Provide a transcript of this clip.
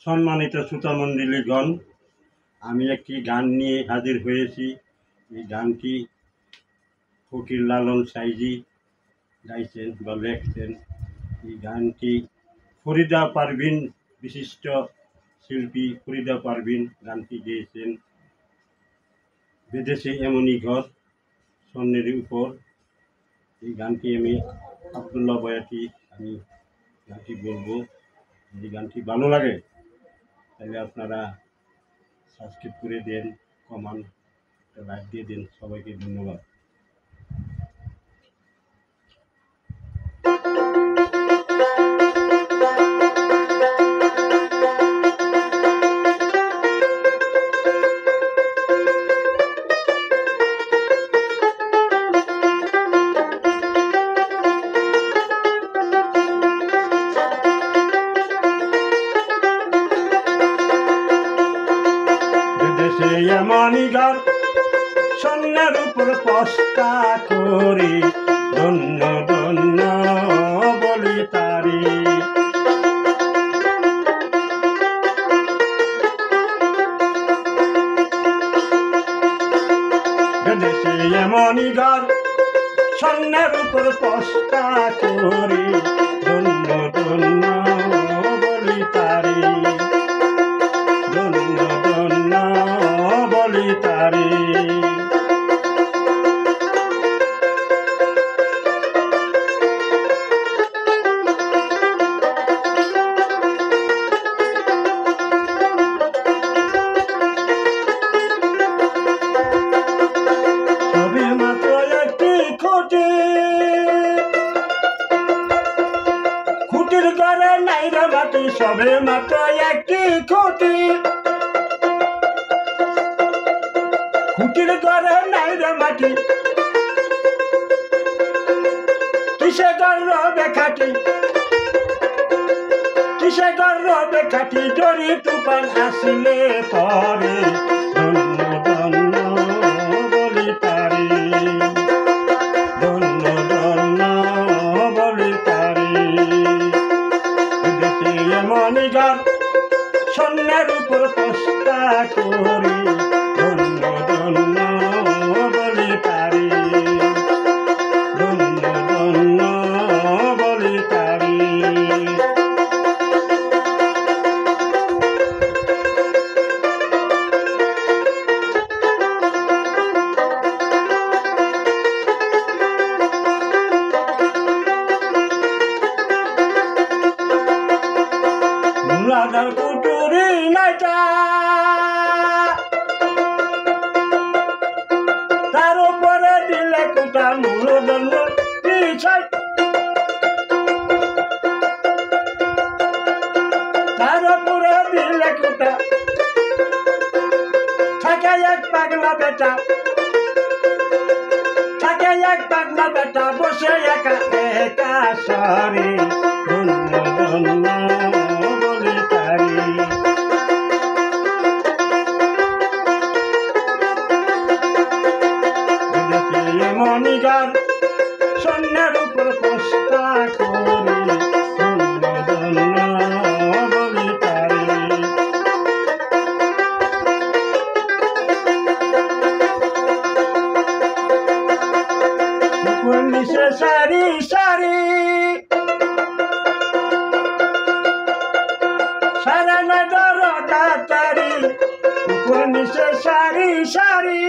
সম্মানিত শ্রোতামণ্ডলীগণ, আমি একটি গান নিয়ে হাজির হয়েছি। এই গানটি ফকির লালন সাইজি গাইছেন বা লেখছেন। এই গানটি ফরিদা পারভিন, বিশিষ্ট শিল্পী ফরিদা পারভিন গানটি গেয়েছেন। বেঁধেছে এমনই ঘর স্বর্ণের উপর। এই গানটি আমি আব্দুল্লাহ বয়াতি আমি গানটি বলবো। যদি গানটি ভালো লাগে তাহলে আপনারা সাবস্ক্রাইব করে দেন, কমেন্ট, লাইক দিয়ে দিন। সবাইকে ধন্যবাদ। দেশে এমনই ঘর স্বর্ণের উপর পস্তা করি, ধন্য ধন্য বলি তারি। দেশে এমনই ঘর স্বর্ণের উপর পস্তা করি, ধন্য ধন্য বলি তারি, ধন্য ধন্য বলি তারি। সবে মাত্র একটি খুঁটি, খুঁটির ঘরে নাই রে মাটি। সবে মাত্র একটি খুঁটি, খুঁটির ঘরে নাই রে মাটি। কিসে গর্বে খাটি, কিসে গর্বে খাটি। জরি তুফান আসিলে পরে, ধন্য ধন্য বলি তারি, ধন্য ধন্য বলি তারি। দেশে এমনই ঘর স্বর্ণের উপর পস্তা করি, ধন্য ধন্য বলি তারি, ধন্য ধন্য বলি তারি। মুলাদার কুটুরি নাইটা, তার উপরে দিলে কুটা। মূলধন্য পিছাই, তার উপরে দিলে কুটা। থাকে এক পাগলা বেটা, থাকে এক পাগলা বেটা। বসে একা একা সরে, ধন্য ধন্য বলি তারি। দেশে এমনই ঘর স্বর্ণের উপর পস্তা করি, ধন্য ধন্য বলি তারি। নিচে সারি সারি, সারা নজর তারি। উপর নিচে সারি সারি,